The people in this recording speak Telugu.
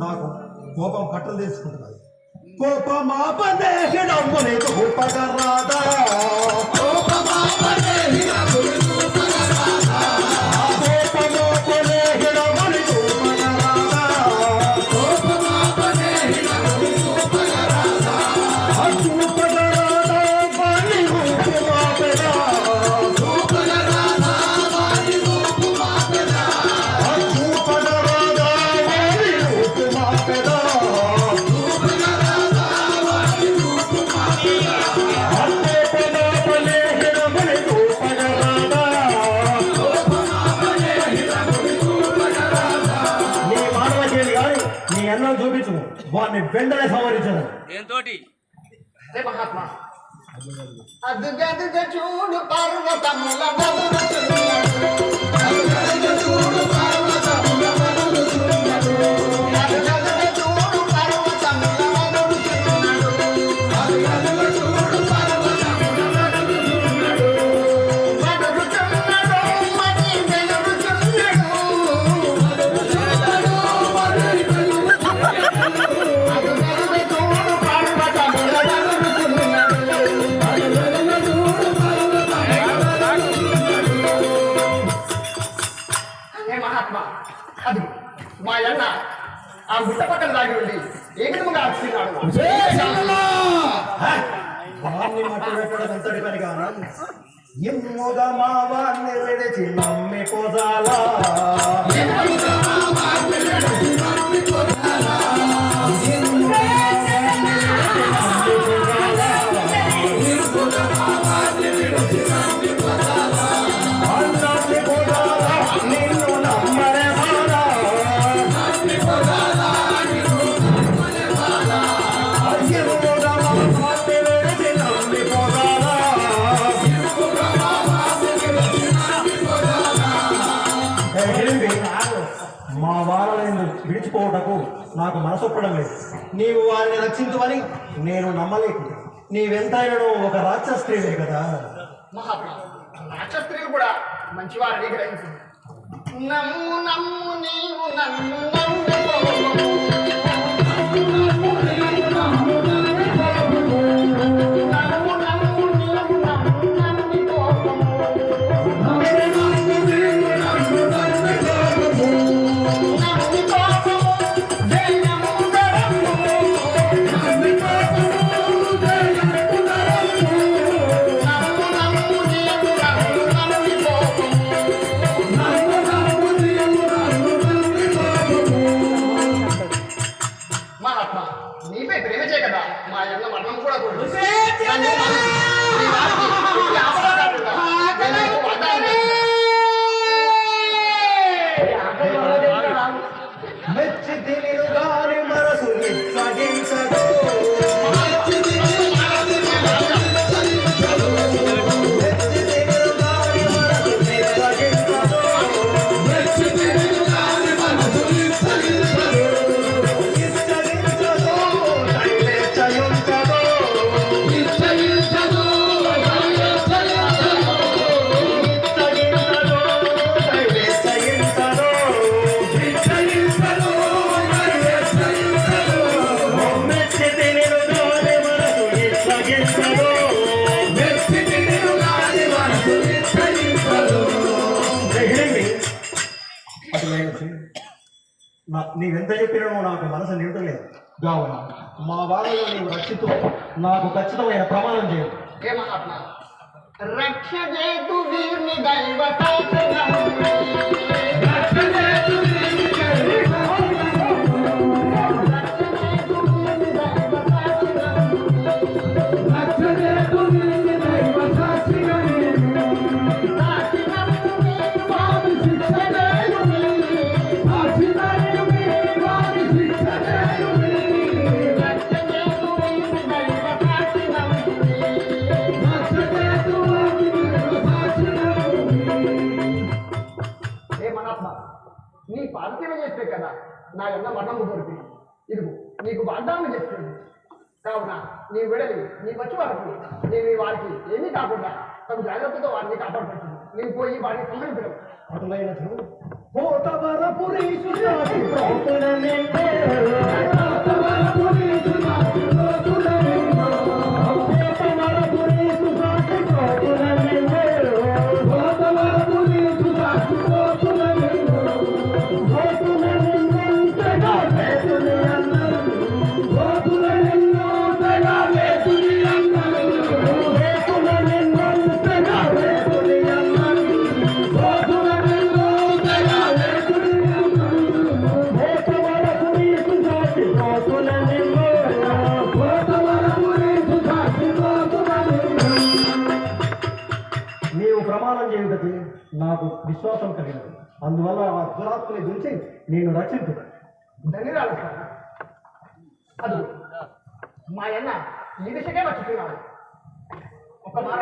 నాకు కోపం కట్టలు తీసుకుంటున్నది. కోపమాపనే హిడమ్ముని చూపగరాదా, కోపమాపనే హిడమ్ముని చూపగరాదా, కోపమాపనే హిడమ్ముని చూపగరాదా, కోపమాపనే హిడమ్ముని చూపగరాదా, చూపగరాదా వాని రూపు మాపెదా, చూపగరాదా వాని రూపు మాపెదా, చూపగరాదా వాని రూపు మాపెదా, చూపించు వాడిని వెంటనే సంవరించదు. మహాత్మా అదుగదుగ చూడు పర్వతముల చూడు పర్వతముల అది మా అన్న ఆ గుట్ట పక్కన దాగి ఉండి ఏ విధముగా ఆశిస్తున్నాడు. వాన్ని మట్టి పెట్టడం ఎంతటి పని కాను, ఎమ్ముగా మా వాన్ని విడిచి నమ్మి పోదాలా, మా వారలను విడిచిపోవటకు నాకు మనసొప్పడం లేదు. నీవు వారిని రక్షించువని నేను నమ్మలేకు. నీవెంతైనా ఒక రాక్షస స్త్రీవే కదా. మహాత్మా రాక్షస స్త్రీలు కూడా మంచివారని గ్రహించు. నమ్ము నమ్ము నీవు నన్ను నీపై ప్రేమచే కదా మా అన్న మరణం కూడా మెచ్చి తినిరు గాని మనసు నిచ్చగించదు, నీవెంత చెప్పినా నాకు మనసు నింటలేదు. కావున మా వాళ్ళలో నీవు రక్షితూ నాకు ఖచ్చితమైన ప్రమాణం చేయు. ఏ మహాత్మా రక్షజేతు వీర్ని దైవ నీ పార్థివ చేస్తే కదా నా ఎన్న మరణము దొరికి ఇదిగో నీకు వాగ్దానం చేస్తుంది. కావున నీ విడలి నీ వచ్చి వరకు నేను వారికి ఏమీ కాకుండా తమ జాగ్రత్తతో వారిని కాపాడుకుంటుంది. నేను పోయి వారిని సంహరించడం అటులైన పోతవరపురీసు సాటి పోతున నిన్నే పోతవరపురీసు సాటి పోతున నిన్నే పోతవరపురీసు సాటి పోతున నిన్నే పోతవరపురీసు సాటి పోతున నిన్నే పోతున నిన్నంతగా వేతుని అన్నరు పోతున నిన్నంతగా వేతుని అన్నరు పోతున నిన్నంతగా వేతుని అన్నరు పోతున నిన్నంతగా వేతుని అన్నరు పోతవరపురీసు సాటి పోతున నిన్నే పోతవరపురీసు సాటి పోతున నిన్నే. నీవు ప్రమాణం చేయుటది నాకు విశ్వాసం కలిగినది, అందువల్ల ఆ దురాత్మని గురించి నేను రక్షించు. ధన్యరాలు సార్. అది మా అన్న ఈ దిశకే మర్చిపోయినాడు. ఒక మాట